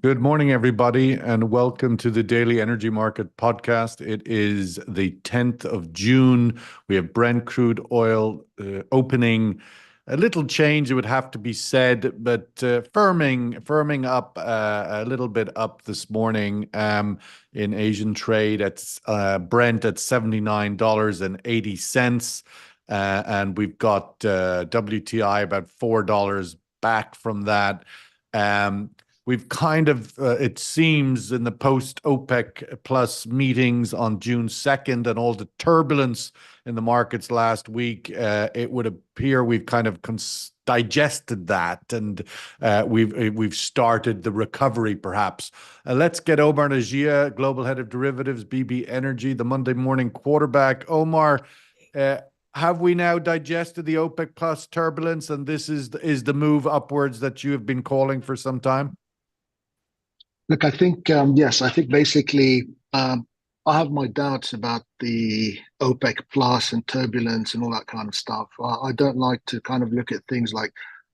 Good morning, everybody, and welcome to the Daily Energy Market Podcast. It is the 10th of June. We have Brent crude oil opening a little change, it would have to be said, but firming up a little bit up this morning in Asian trade at Brent at $79.80. And we've got WTI about $4 back from that. We've kind of, it seems, in the post-OPEC plus meetings on June 2nd and all the turbulence in the markets last week, it would appear we've kind of digested that, and we've started the recovery, perhaps. Let's get Omar Najia, Global Head of Derivatives, BB Energy, the Monday morning quarterback. Omar, have we now digested the OPEC plus turbulence, and this is the move upwards that you have been calling for some time? Look, I think, yes, I think basically I have my doubts about the OPEC plus and turbulence and all that kind of stuff. I don't like to kind of look at things like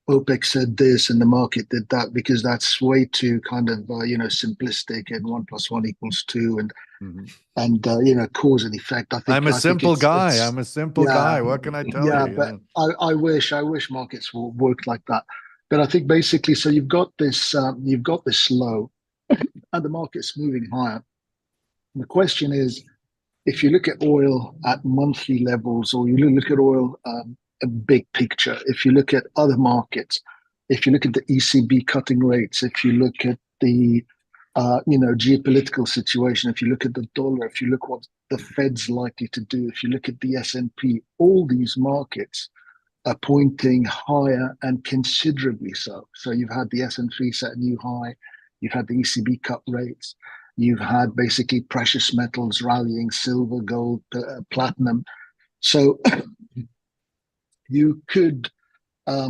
OPEC said this and the market did that, because that's way too kind of, simplistic, and 1+1 = 2 and cause and effect. I'm a simple guy. I'm a simple guy. What can I tell you? But I wish markets worked like that. But I think basically, so you've got this low, and the market's moving higher. And the question is, if you look at oil at monthly levels, or you look at oil a big picture, if you look at other markets, if you look at the ECB cutting rates, if you look at the geopolitical situation, if you look at the dollar, if you look what the Fed's likely to do, if you look at the S&P, all these markets are pointing higher, and considerably so. So you've had the S&P set a new high. You've had the ECB cut rates. You've had basically precious metals rallying, silver, gold, platinum. So you could, I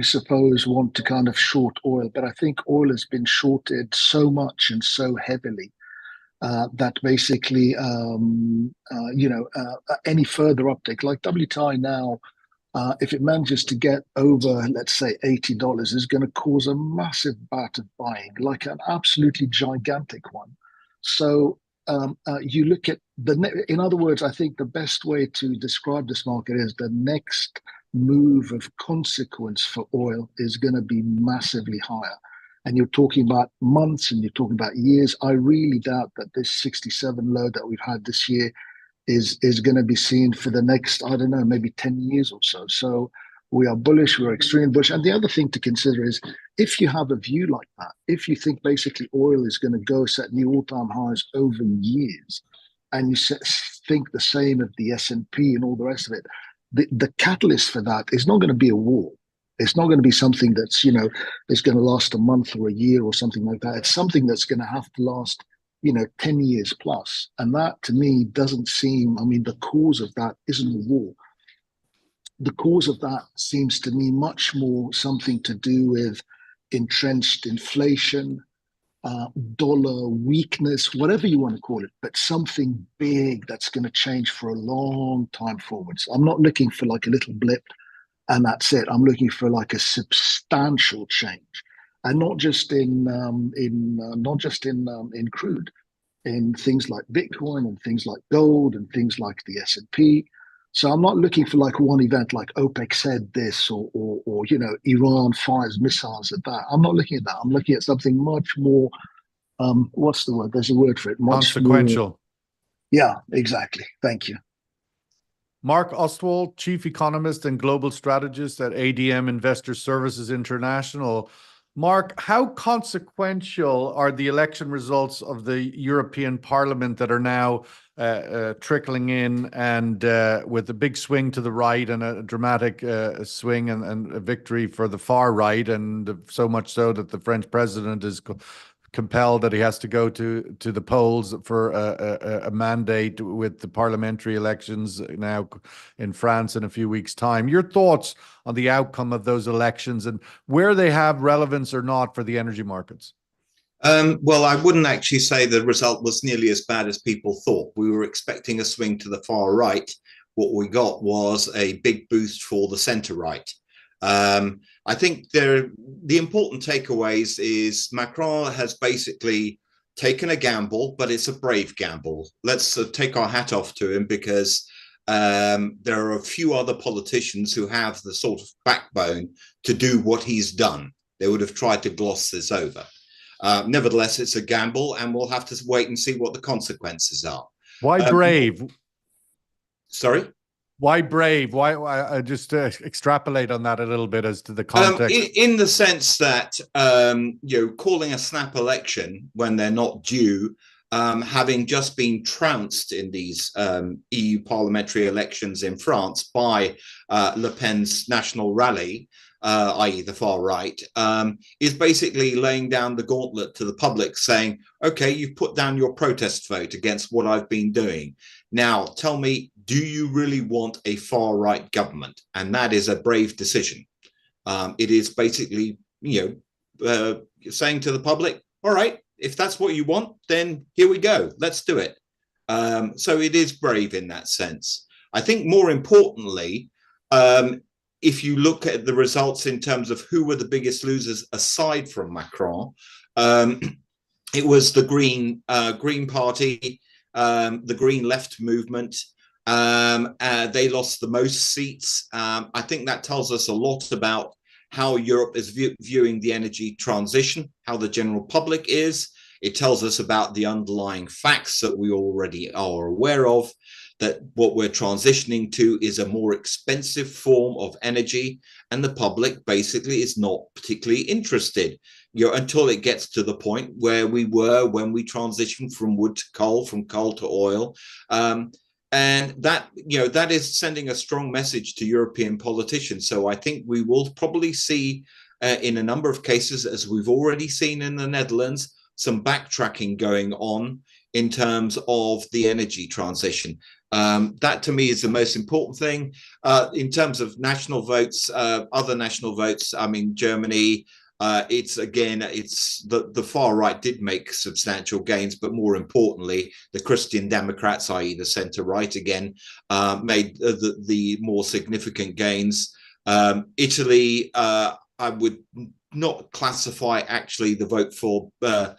suppose, want to kind of short oil. But I think oil has been shorted so much and so heavily that basically, any further uptick, like WTI now, if it manages to get over, let's say, $80, is going to cause a massive bout of buying, like an absolutely gigantic one. So you look at in other words, I think the best way to describe this market is the next move of consequence for oil is going to be massively higher. And you're talking about months, and you're talking about years. I really doubt that this 67 low that we've had this year is going to be seen for the next, I don't know, maybe 10 years or so. So we are bullish, we're extremely bullish. And the other thing to consider is, if you have a view like that, if you think basically oil is going to go set new all-time highs over years, and you think the same of the S&P and all the rest of it, the catalyst for that is not going to be a war. It's not going to be something that's, is going to last a month or a year or something like that. It's something that's going to have to last 10 years plus. And that, to me, doesn't seem, the cause of that isn't a war. The cause of that seems to me much more something to do with entrenched inflation, dollar weakness, whatever you want to call it, but something big that's going to change for a long time forward. So I'm not looking for like a little blip and that's it. I'm looking for like a substantial change. And not just in crude, in things like Bitcoin and things like gold and things like the S&P. So I'm not looking for like one event like OPEC said this, or Iran fires missiles at that. I'm not looking at that. I'm looking at something much more. What's the word? There's a word for it. Much consequential. More, yeah, exactly. Thank you. Mark Ostwald, Chief Economist and Global Strategist at ADM Investor Services International. Mark, how consequential are the election results of the European Parliament that are now trickling in, and with a big swing to the right and a dramatic swing and a victory for the far right, and so much so that the French president is compelled that he has to go to the polls for a mandate with the parliamentary elections now in France in a few weeks' time. Your thoughts on the outcome of those elections and where they have relevance or not for the energy markets? Well, I wouldn't actually say the result was nearly as bad as people thought. We were expecting a swing to the far right. What we got was a big boost for the centre right. I think the important takeaways is Macron has basically taken a gamble, but it's a brave gamble. Let's take our hat off to him, because there are a few other politicians who have the sort of backbone to do what he's done. They would have tried to gloss this over. Nevertheless, it's a gamble, and we'll have to wait and see what the consequences are. Why brave? Sorry? Why brave? Why just extrapolate on that a little bit as to the context? In the sense that calling a snap election when they're not due, having just been trounced in these EU parliamentary elections in France by Le Pen's National Rally, i.e. the far right, is basically laying down the gauntlet to the public, saying, okay, you've put down your protest vote against what I've been doing. Now, tell me, do you really want a far right government? And that is a brave decision. It is basically, saying to the public, all right, if that's what you want, then here we go. Let's do it. So it is brave in that sense. I think more importantly, if you look at the results in terms of who were the biggest losers aside from Macron, it was the Green Party, the Green Left movement. They lost the most seats. I think that tells us a lot about how Europe is viewing the energy transition, how the general public is. It tells us about the underlying facts that we already are aware of, that what we're transitioning to is a more expensive form of energy, and the public basically is not particularly interested, until it gets to the point where we were when we transitioned from wood to coal, from coal to oil. And that is sending a strong message to European politicians. So I think we will probably see, in a number of cases, as we've already seen in the Netherlands, some backtracking going on in terms of the energy transition. That to me is the most important thing. In terms of national votes, other national votes, I mean, Germany, it's the far right did make substantial gains, but more importantly, the Christian Democrats, i.e. the center right again, made the more significant gains. Italy, I would not classify actually the vote for the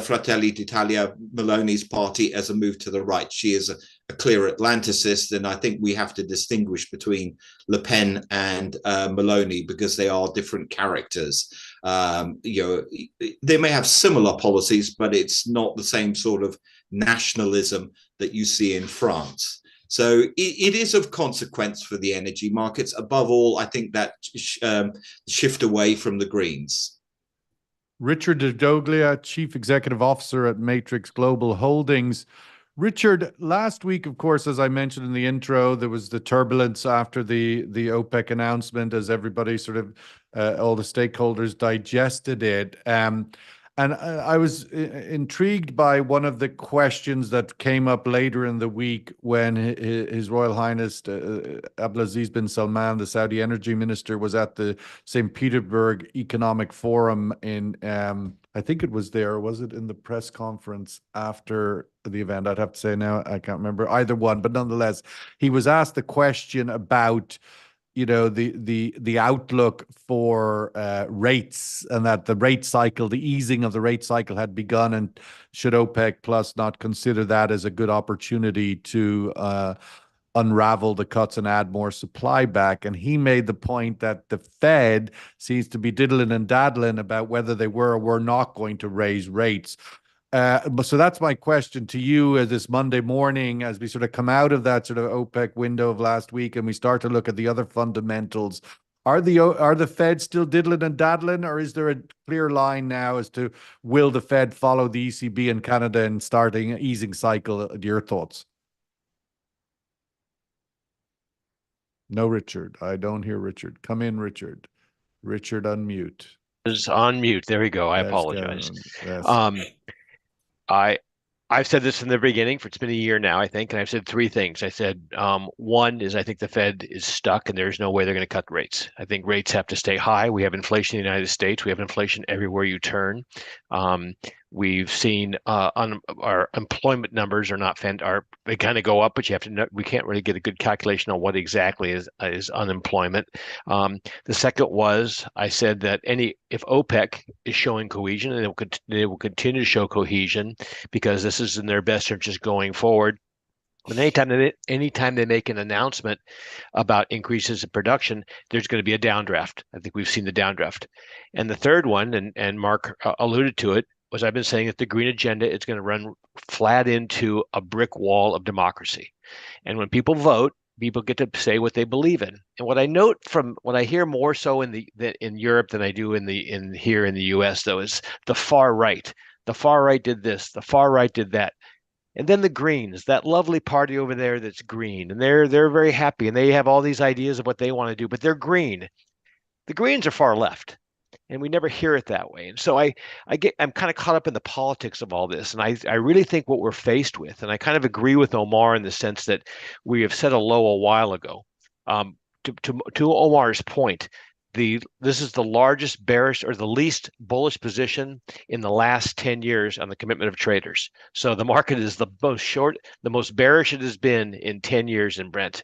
Fratelli d'Italia, Meloni's party, as a move to the right. She is a clear Atlanticist, and I think we have to distinguish between Le Pen and Meloni, because they are different characters. They may have similar policies, but it's not the same sort of nationalism that you see in France. So it is of consequence for the energy markets. Above all, I think that shift away from the Greens. Richard de Doglia, Chief Executive Officer at Matrix Global Holdings. Richard, last week, of course, as I mentioned in the intro, there was the turbulence after the OPEC announcement, as everybody sort of, all the stakeholders digested it. And I was intrigued by one of the questions that came up later in the week when His Royal Highness Abdulaziz bin Salman, the Saudi Energy Minister, was at the St. Petersburg Economic Forum in, I think it was there, was it in the press conference after the event? I'd have to say now, I can't remember either one, but nonetheless, he was asked the question about the outlook for rates, and that the rate cycle, the easing of the rate cycle had begun, and should OPEC Plus not consider that as a good opportunity to unravel the cuts and add more supply back. And he made the point that the Fed seems to be diddling and daddling about whether they were or were not going to raise rates. So that's my question to you this Monday morning, as we sort of come out of that sort of OPEC window of last week and we start to look at the other fundamentals. Are the Fed still diddling and daddling, or is there a clear line now as to will the Fed follow the ECB in Canada and starting an easing cycle? Your thoughts? No, Richard. I don't hear Richard. Come in, Richard. Richard, unmute. Is on mute. There we go. I apologize. Yes. I've said this from the beginning, it's been a year now, I think, and I've said three things. I said, one is I think the Fed is stuck and there's no way they're going to cut rates. I think rates have to stay high. We have inflation in the United States. We have inflation everywhere you turn. We've seen our employment numbers they kind of go up, but we can't really get a good calculation on what exactly is unemployment. The second was I said that if OPEC is showing cohesion, and they will continue to show cohesion because this is in their best interest going forward. But anytime they make an announcement about increases in production, there's going to be a downdraft. I think we've seen the downdraft. And the third one, and Mark alluded to it, was I've been saying that the green agenda is going to run flat into a brick wall of democracy. And when people vote, people get to say what they believe in. And what I note from what I hear more so in Europe than I do here in the US, though, is the far right. The far right did this. The far right did that. And then the Greens, that lovely party over there that's green, and they're very happy, and they have all these ideas of what they want to do, but they're green. The Greens are far left, and we never hear it that way. And so I'm kind of caught up in the politics of all this, and I really think what we're faced with, and I kind of agree with Omar in the sense that we have set a low a while ago. To Omar's point, this is the largest bearish or the least bullish position in the last 10 years on the commitment of traders. So the market is the most bearish it has been in 10 years in Brent.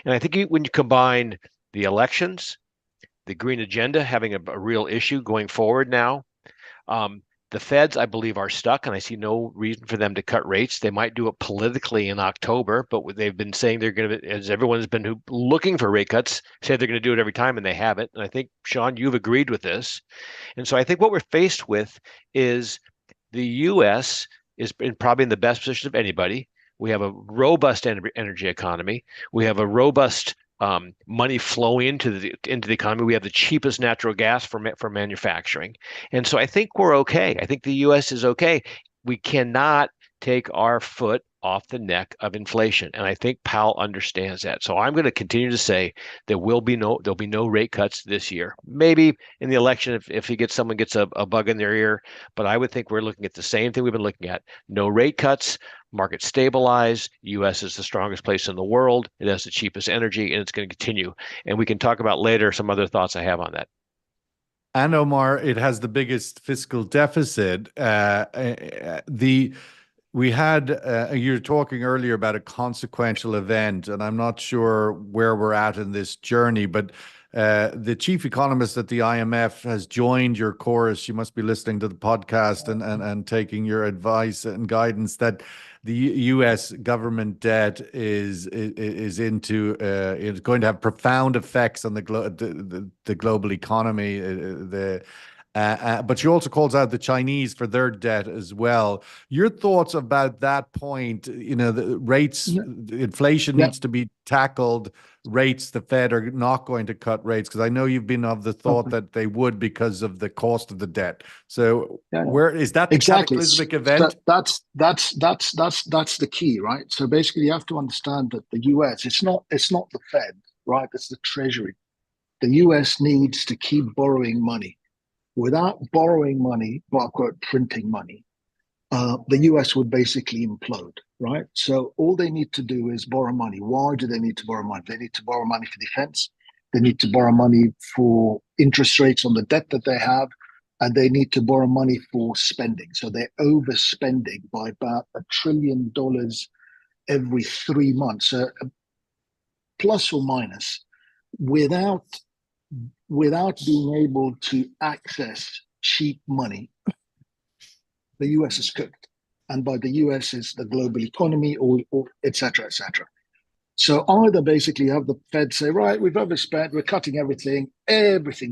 And I think when you combine the elections, the green agenda having a real issue going forward now, the Feds, I believe, are stuck, and I see no reason for them to cut rates. They might do it politically in October, but they've been saying they're going to, as everyone has been looking for rate cuts, say they're going to do it every time, and they haven't. And I think, Sean, you've agreed with this. And so I think what we're faced with is the U.S. is probably in the best position of anybody. We have a robust energy economy. We have a robust money flowing into the economy. We have the cheapest natural gas for manufacturing. And so I think we're okay. I think the U.S. is okay. We cannot take our foot off the neck of inflation. And I think Powell understands that. So I'm going to continue to say there'll be no rate cuts this year. Maybe in the election if someone gets a bug in their ear, but I would think we're looking at the same thing we've been looking at. No rate cuts, market stabilize. U.S. is the strongest place in the world. It has the cheapest energy, and it's going to continue. And we can talk about later some other thoughts I have on that. And Omar, it has the biggest fiscal deficit. We had, you were talking earlier about a consequential event, and I'm not sure where we're at in this journey, but the chief economist at the IMF has joined your chorus. She must be listening to the podcast and taking your advice and guidance that the U.S. government debt is going to have profound effects on the global economy. But she also calls out the Chinese for their debt as well. Your thoughts about that point? The rates, inflation needs to be tackled. Rates, the Fed are not going to cut rates, because I know you've been of the thought that they would because of the cost of the debt. So where is that the cataclysmic event? That's the key, right? So basically, you have to understand that the US, it's not the Fed, right? It's the Treasury. The US needs to keep borrowing money. Without borrowing money, quote, printing money, the US would basically implode, right? So all they need to do is borrow money. Why do they need to borrow money? They need to borrow money for defense. They need to borrow money for interest rates on the debt that they have, and they need to borrow money for spending. So they're overspending by about $1 trillion every 3 months, plus or minus, without being able to access cheap money. The US is cooked, and by the US is the global economy, or et cetera, et cetera. So either basically have the Fed say, right, we've overspent, we're cutting everything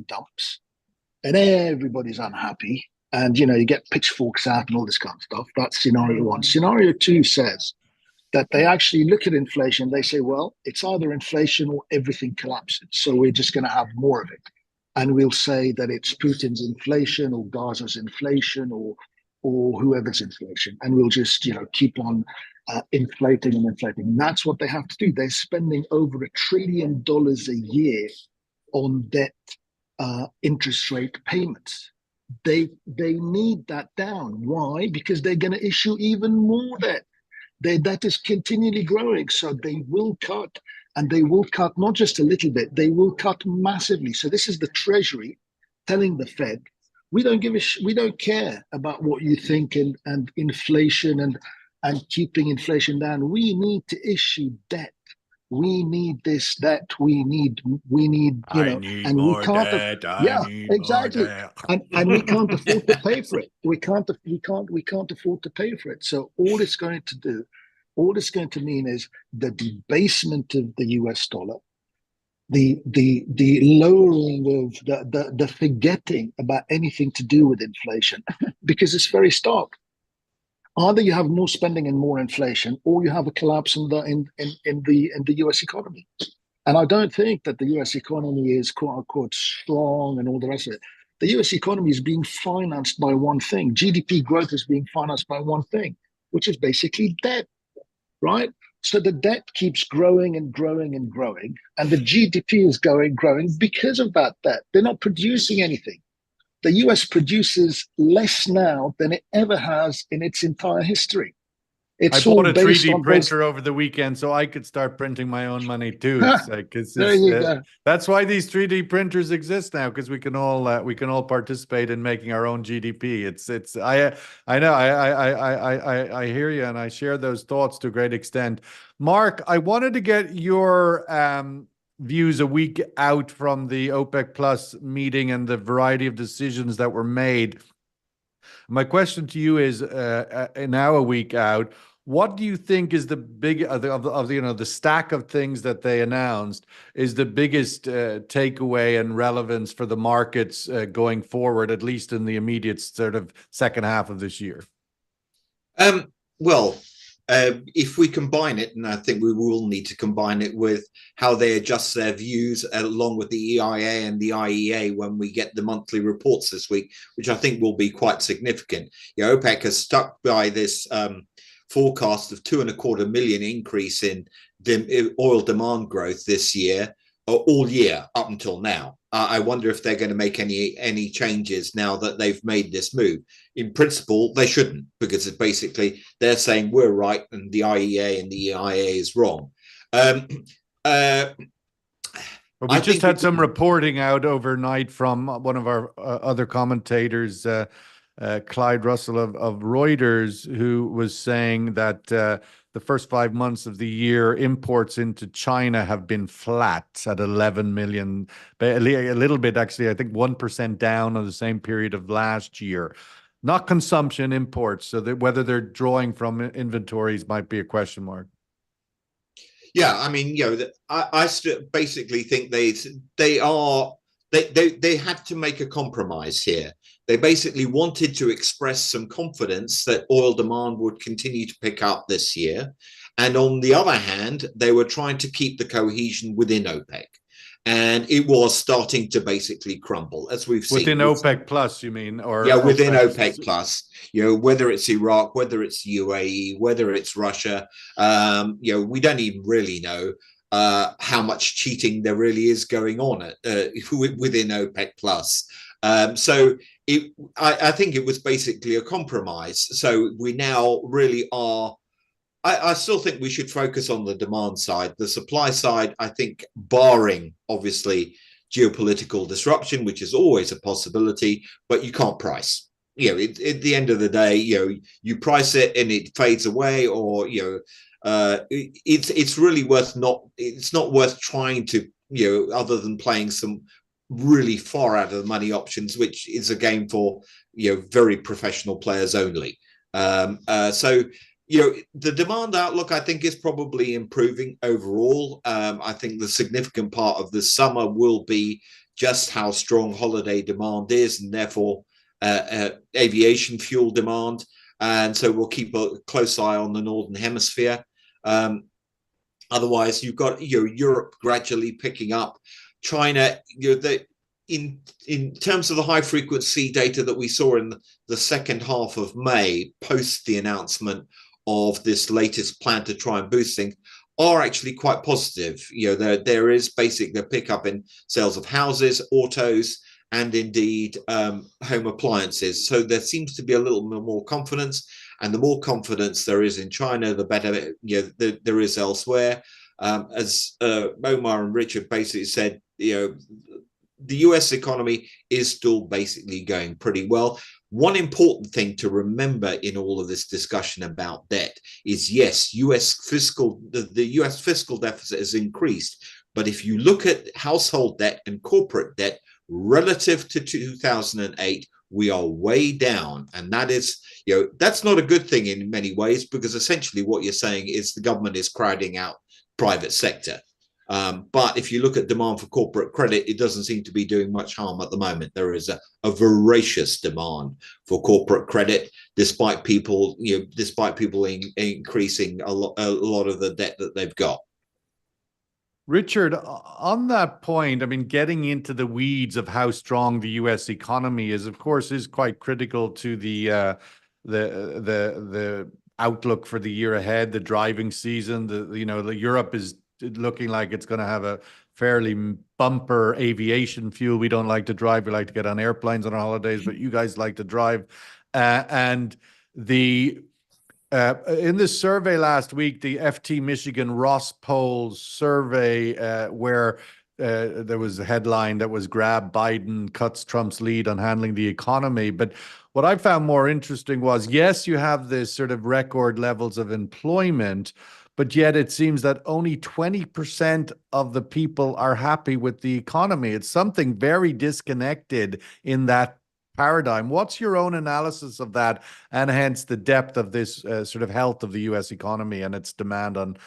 dumps, and everybody's unhappy, and you get pitchforks out and all this kind of stuff. That's scenario one. Scenario two says that they actually look at inflation, they say, well, it's either inflation or everything collapses, so we're just going to have more of it. And we'll say that it's Putin's inflation or Gaza's inflation or whoever's inflation, and we'll just keep on inflating and inflating. And that's what they have to do. They're spending over $1 trillion a year on debt interest rate payments. They need that down. Why? Because they're going to issue even more debt. Their debt is continually growing, so they will cut, and they will cut not just a little bit, they will cut massively. So this is the Treasury telling the Fed, We don't we don't care about what you think and inflation and keeping inflation down. We need to issue debt. We need this debt. We need I need and we more can't. debt. I Yeah, need more exactly. debt. And we can't afford to pay for it. We can't afford to pay for it. So all it's going to mean is the debasement of the US dollar, the lowering of the forgetting about anything to do with inflation, because it's very stark. Either you have more spending and more inflation, or you have a collapse in the US economy. And I don't think that the US economy is quote unquote strong and all the rest of it. The US economy is being financed by one thing. GDP growth is being financed by one thing, which is basically debt, right? So the debt keeps growing and growing and growing, and the GDP is growing because of that debt. They're not producing anything. The US produces less now than it ever has in its entire history. I It's bought all a based 3D on printer over the weekend so I could start printing my own money too. It's like, there you go. that's why these 3D printers exist now, because we can all participate in making our own GDP. I know I hear you, and I share those thoughts to a great extent. Mark, I wanted to get your views a week out from the OPEC Plus meeting and the variety of decisions that were made. My question to you is, now a week out, what do you think is the big of the stack of things that they announced is the biggest takeaway and relevance for the markets going forward, at least in the immediate sort of second half of this year? Well, if we combine it, and I think we will need to combine it with how they adjust their views along with the EIA and the IEA when we get the monthly reports this week, which I think will be quite significant. OPEC has stuck by this forecast of 2.25 million increase in oil demand growth this year, all year up until now. I wonder if they're going to make any changes now that they've made this move. In principle, they shouldn't, because it's basically they're saying we're right and the IEA and the EIA is wrong. We just had some reporting out overnight from one of our other commentators, Clyde Russell of Reuters, who was saying that the first 5 months of the year, imports into China have been flat at 11 million, a little bit actually, I think 1% down on the same period of last year. Not consumption, imports. So that whether they're drawing from inventories might be a question mark. Yeah, I mean, I basically think they had to make a compromise here. They basically wanted to express some confidence that oil demand would continue to pick up this year. And on the other hand, they were trying to keep the cohesion within OPEC. And it was starting to basically crumble, as we've seen. Within OPEC Plus, you mean? Within OPEC Plus, whether it's Iraq, whether it's UAE, whether it's Russia, we don't even really know how much cheating there really is going on within OPEC Plus. So I think it was basically a compromise. So we now really are. I still think we should focus on the demand side. The supply side, I think, barring obviously geopolitical disruption, which is always a possibility, but you can't price. At the end of the day, you price it and it fades away, or it's really it's not worth trying to other than playing some really far out of the money options, which is a game for very professional players only. So the demand outlook, I think, is probably improving overall. I think the significant part of the summer will be just how strong holiday demand is, and therefore aviation fuel demand. And so we'll keep a close eye on the Northern Hemisphere. Otherwise, you've got Europe gradually picking up. China, in terms of the high frequency data that we saw in the second half of May, post the announcement of this latest plan to try and boost things, are actually quite positive. There is basically a pickup in sales of houses, autos, and indeed home appliances. So there seems to be a little more confidence, and the more confidence there is in China, the better there is elsewhere. As Omar and Richard basically said, the US economy is still basically going pretty well. One important thing to remember in all of this discussion about debt is, yes, the US fiscal deficit has increased. But if you look at household debt and corporate debt relative to 2008, we are way down. And that is, that's not a good thing in many ways, because essentially what you're saying is the government is crowding out private sector. But if you look at demand for corporate credit, it doesn't seem to be doing much harm at the moment. There is a voracious demand for corporate credit, despite people increasing a lot of the debt that they've got. Richard, on that point, I mean, getting into the weeds of how strong the U.S. economy is, of course, is quite critical to the outlook for the year ahead, the driving season. Europe is looking like it's going to have a fairly bumper aviation fuel. We don't like to drive. We like to get on airplanes on our holidays, but you guys like to drive. In this survey last week, the FT Michigan Ross Poll survey, where there was a headline that was "Grab Biden cuts Trump's lead on handling the economy." But what I found more interesting was, yes, you have this sort of record levels of employment, but yet it seems that only 20% of the people are happy with the economy. It's something very disconnected in that paradigm. What's your own analysis of that, and hence the depth of this sort of health of the U.S. economy and its demand on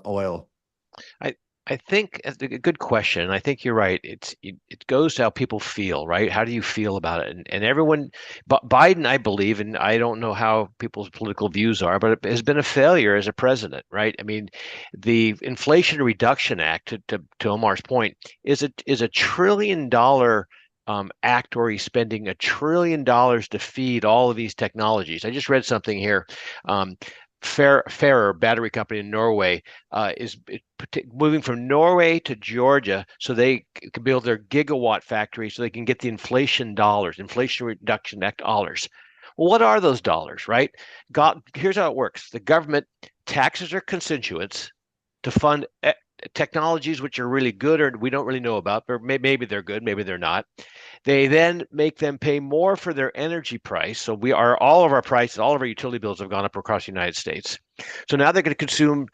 oil? I think it's a good question. I think you're right. It goes to how people feel, right? How do you feel about it? And everyone, but Biden, I believe, and I don't know how people's political views are, but it has been a failure as a president, right? I mean, the Inflation Reduction Act, to Omar's point, is a $1 trillion act where he's spending $1 trillion to feed all of these technologies. I just read something here. Ferrer battery company in Norway is moving from Norway to Georgia so they can build their gigawatt factory so they can get the Inflation Reduction Act dollars. Well, what are those dollars, right? Here's how it works. The government taxes their constituents to fund technologies which are really good or we don't really know about, but maybe they're good, maybe they're not. They then make them pay more for their energy price. So all of our utility bills have gone up across the United States. So now they're consuming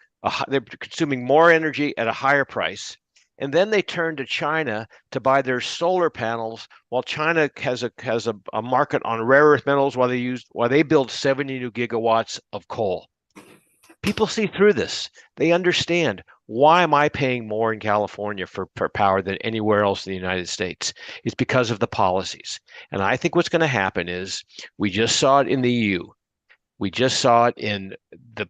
more energy at a higher price. And then they turn to China to buy their solar panels, while China has a market on rare earth metals while they build 70 new gigawatts of coal. People see through this. They understand, why am I paying more in California for power than anywhere else in the United States? It's because of the policies. And I think what's going to happen is, we just saw it in the EU. We just saw it in the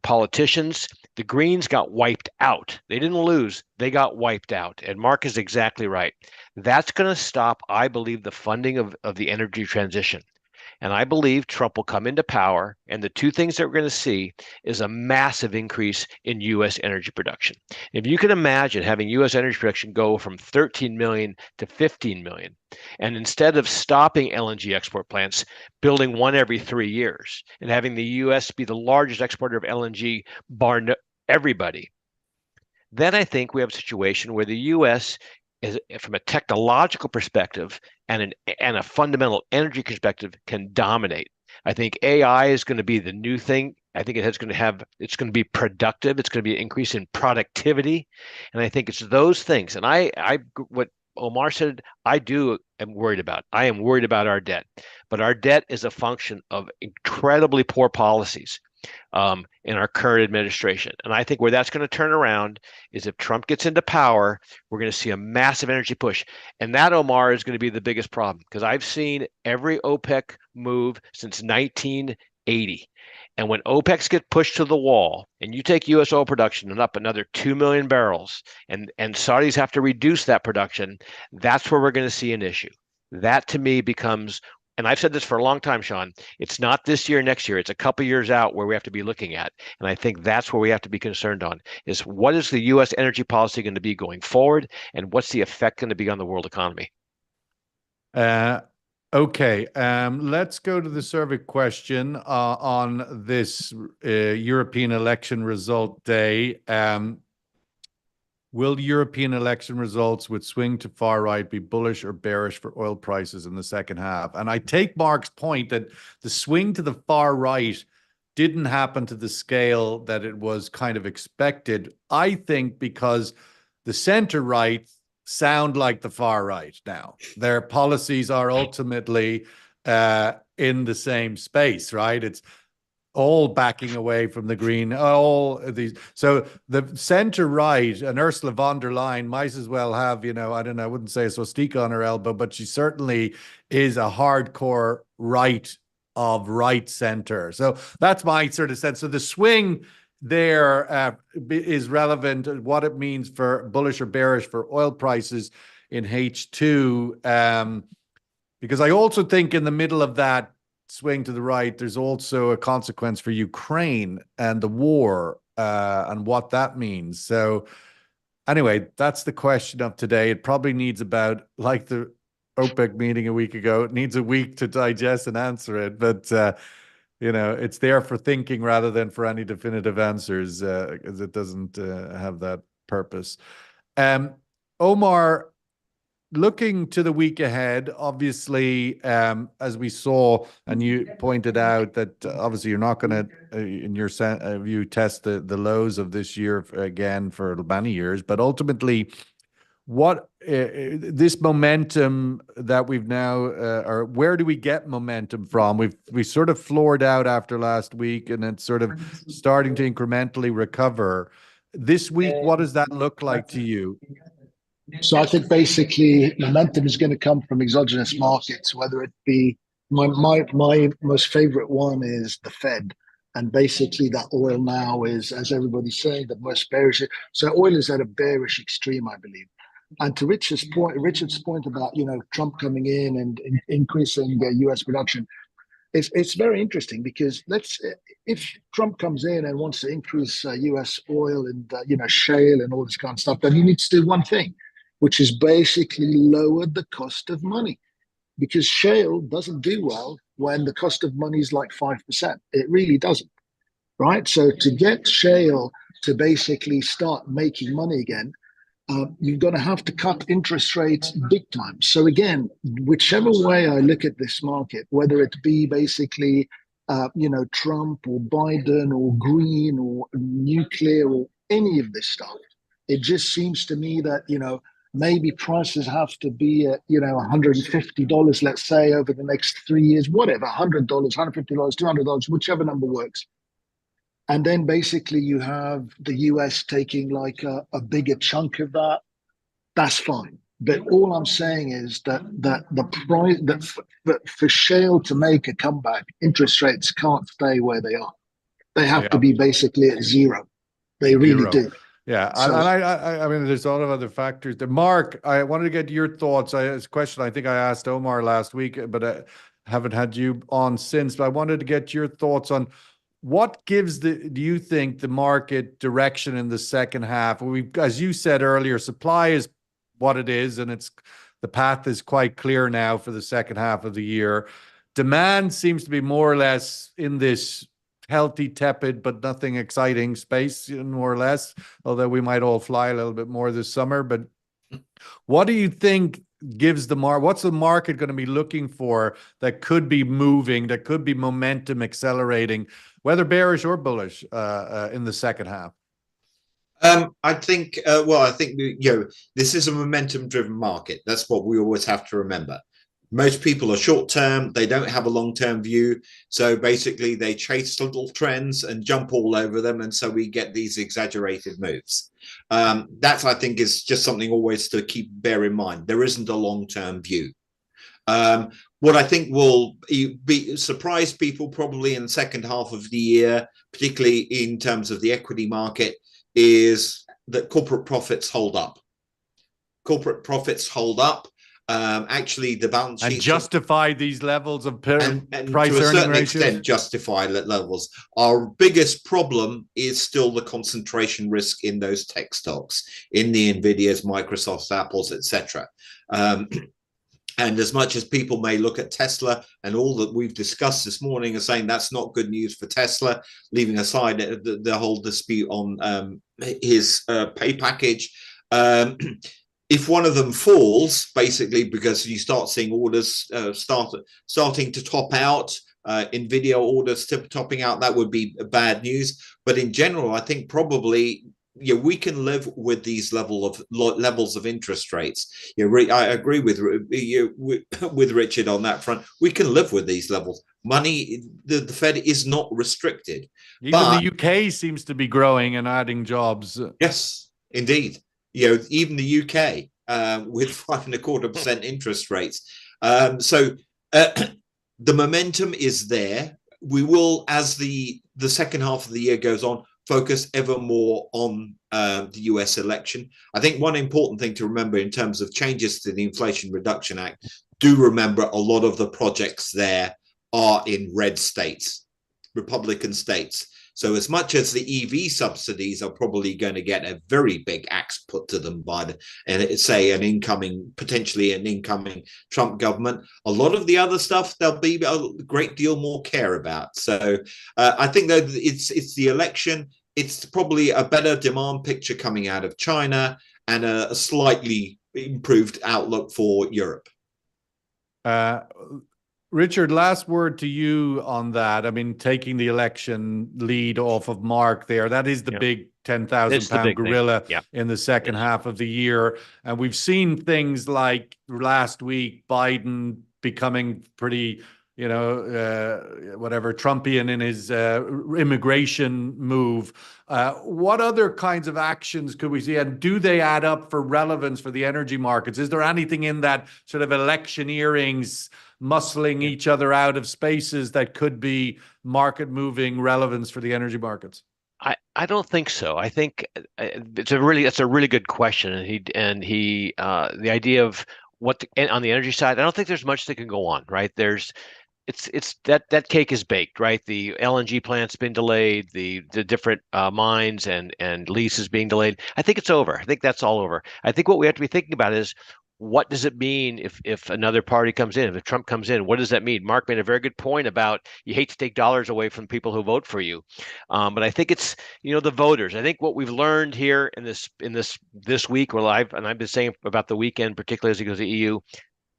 politicians. The Greens got wiped out. They didn't lose. They got wiped out. And Mark is exactly right. That's going to stop, I believe, the funding of the energy transition. And I believe Trump will come into power, and the two things that we're going to see is a massive increase in U.S. energy production. If you can imagine having U.S. energy production go from 13 million to 15 million, and instead of stopping LNG export plants, building one every 3 years, and having the U.S. be the largest exporter of LNG, bar everybody, then I think we have a situation where the U.S. is, from a technological perspective and a fundamental energy perspective, can dominate. I think AI is going to be the new thing. I think it's going to be productive. It's going to be an increase in productivity. And I think it's those things. And what Omar said, am worried about. I am worried about our debt, but our debt is a function of incredibly poor policies in our current administration. And I think where that's going to turn around is if Trump gets into power, we're going to see a massive energy push. And that, Omar, is going to be the biggest problem, because I've seen every OPEC move since 1980. And when OPECs get pushed to the wall, and you take U.S. oil production and up another 2 million barrels, and Saudis have to reduce that production, that's where we're going to see an issue. That, to me, becomes, and I've said this for a long time, Sean, it's not this year, next year, it's a couple of years out where we have to be looking at. And I think that's where we have to be concerned on, is what is the U.S. energy policy going to be going forward, and what's the effect going to be on the world economy? Okay, let's go to the survey question on this European election result day. will European election results with swing to far right be bullish or bearish for oil prices in the second half? And I take Mark's point that the swing to the far right didn't happen to the scale that it was kind of expected. I think because the center right sound like the far right now. Their policies are ultimately in the same space, right? It's all backing away from the green, all these. So the center right, and Ursula von der Leyen might as well have, I don't know, I wouldn't say a swastika on her elbow, but she certainly is a hardcore right of right center. So that's my sort of sense. So the swing there is relevant, what it means for bullish or bearish for oil prices in H2. Because I also think in the middle of that swing to the right, there's also a consequence for Ukraine and the war and what that means. So anyway, that's the question of today. It probably needs about, like the OPEC meeting a week ago, it needs a week to digest and answer it. But, it's there for thinking rather than for any definitive answers, because it doesn't have that purpose. Omar, looking to the week ahead, obviously, as we saw, and you pointed out that obviously you're not going to, in your view, test the lows of this year again for many years, but ultimately, what this momentum that we've now, or where do we get momentum from? We sort of floored out after last week, and it's sort of starting to incrementally recover. This week, what does that look like to you? So I think basically momentum is going to come from exogenous markets, whether it be my most favorite one is the Fed. And basically that oil now is, as everybody's saying, the most bearish. So oil is at a bearish extreme, I believe. And to Richard's point about, Trump coming in and increasing US production, it's very interesting because if Trump comes in and wants to increase US oil and, shale and all this kind of stuff, then he needs to do one thing, which is basically lower the cost of money, because shale doesn't do well when the cost of money is like 5%. It really doesn't, right? So to get shale to basically start making money again, you're going to have to cut interest rates big time. So again, whichever way I look at this market, whether it be basically, Trump or Biden or green or nuclear or any of this stuff, it just seems to me that, maybe prices have to be at, $150, let's say, over the next 3 years, whatever, $100, $150, $200, whichever number works. And then basically you have the US taking like a bigger chunk of that. That's fine. But all I'm saying is that the price that for shale to make a comeback, interest rates can't stay where they are. They have to be basically at zero. They really do. Yeah, so, I mean, there's a lot of other factors. Mark, I wanted to get your thoughts. It's a question I think I asked Omar last week, but I haven't had you on since. But I wanted to get your thoughts on what gives do you think, the market direction in the second half? As you said earlier, supply is what it is, and the path is quite clear now for the second half of the year. Demand seems to be more or less in this healthy, tepid, but nothing exciting space, more or less, although we might all fly a little bit more this summer. But what do you think gives what's the market going to be looking for that could be moving, that could be momentum accelerating, whether bearish or bullish in the second half? I think, this is a momentum-driven market. That's what we always have to remember. Most people are short-term. They don't have a long-term view. So basically they chase little trends and jump all over them. And so we get these exaggerated moves. That, I think, is just something always to bear in mind. There isn't a long-term view. What I think will surprise people probably in the second half of the year, particularly in terms of the equity market, is that corporate profits hold up. Corporate profits hold up. Actually, the balance sheet and justify these levels of price to a certain extent justify levels. Our biggest problem is still the concentration risk in those tech stocks, in the Nvidias, Microsofts, Apples, etc. And as much as people may look at Tesla and all that we've discussed this morning are saying that's not good news for Tesla, leaving aside the whole dispute on his pay package, If one of them falls, basically because you start seeing orders starting to top out, NVIDIA orders topping out, that would be bad news. But in general, I think probably we can live with these levels of interest rates. I agree with Richard on that front. We can live with these levels. Money, the Fed is not restricted. Even the UK seems to be growing and adding jobs. Yes, indeed. Even the UK with 5.25% interest rates. So the momentum is there. We will, as the second half of the year goes on, focus ever more on the US election. I think one important thing to remember in terms of changes to the Inflation Reduction Act, do remember a lot of the projects there are in red states, Republican states. So as much as the EV subsidies are probably going to get a very big axe put to them by potentially an incoming Trump government, a lot of the other stuff there'll be a great deal more care about. So I think that it's the election. It's probably a better demand picture coming out of China and a slightly improved outlook for Europe. Richard, last word to you on that. I mean, taking the election lead off of Mark there, that is the big 10,000 pound gorilla in the second half of the year. And we've seen things like last week, Biden becoming pretty, whatever, Trumpian in his immigration move. What other kinds of actions could we see? And do they add up for relevance for the energy markets? Is there anything in that sort of electioneerings, muscling each other out of spaces that could be market moving relevance for the energy markets? I don't think so. I think that's a really good question. And he the idea of on the energy side, I don't think there's much that can go on, right? It's that cake is baked, right? The LNG plant's been delayed, the different mines and leases being delayed. I think it's over. I think that's all over. I think what we have to be thinking about is, what does it mean if another party comes in, if Trump comes in? What does that mean? Mark made a very good point about you hate to take dollars away from people who vote for you, but I think it's the voters. I think what we've learned here in this week, I've been saying about the weekend, particularly as it goes to EU,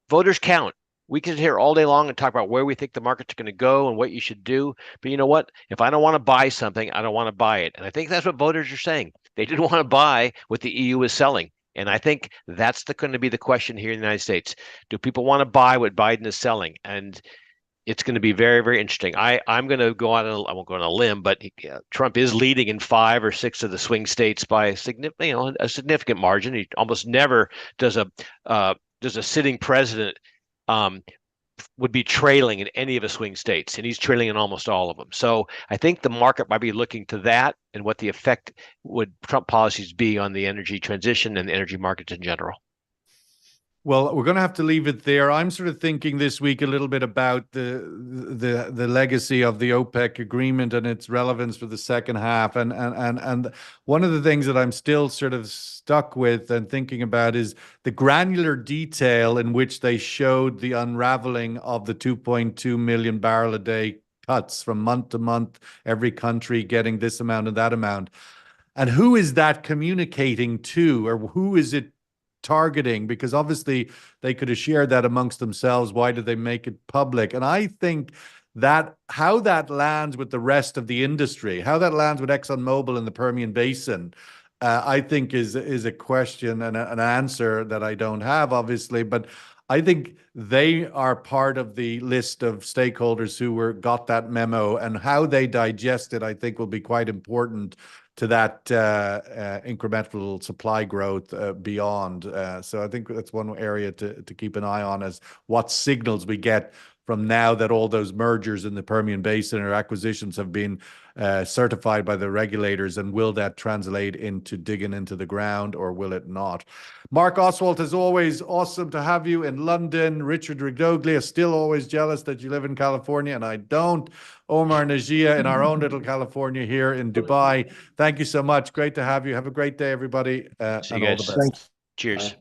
voters count. We can sit here all day long and talk about where we think the market's going to go and what you should do. But you know what? If I don't want to buy something, I don't want to buy it. And I think that's what voters are saying. They didn't want to buy what the EU is selling. And I think that's going to be the question here in the United States. Do people want to buy what Biden is selling? And it's going to be very, very interesting. I'm going to go on, I won't go on a limb, but Trump is leading in 5 or 6 of the swing states by a significant margin. He almost never does a sitting president would be trailing in any of the swing states, and he's trailing in almost all of them. So I think the market might be looking to that and what the effect would Trump policies be on the energy transition and the energy markets in general. Well, we're going to have to leave it there. I'm sort of thinking this week a little bit about the legacy of the OPEC agreement and its relevance for the second half. And one of the things that I'm still sort of stuck with and thinking about is the granular detail in which they showed the unraveling of the 2.2 million barrel a day cuts from month to month, every country getting this amount and that amount. And who is that communicating to, or who is it targeting? Because obviously they could have shared that amongst themselves. Why did they make it public? And I think that how that lands with the rest of the industry, how that lands with ExxonMobil in the Permian Basin, I think is a question and an answer that I don't have, obviously. But I think they are part of the list of stakeholders who got that memo, and how they digest it, I think, will be quite important to that incremental supply growth beyond. So I think that's one area to keep an eye on, as what signals we get from now that all those mergers in the Permian Basin or acquisitions have been certified by the regulators, and will that translate into digging into the ground, or will it not? Mark Ostwald, as always, awesome to have you in London. Richard Rigdoglia, still always jealous that you live in California and I don't. Omar Najia in our own little California here in Dubai. Thank you so much. Great to have you. Have a great day, everybody. See you and all guys. the best. Cheers.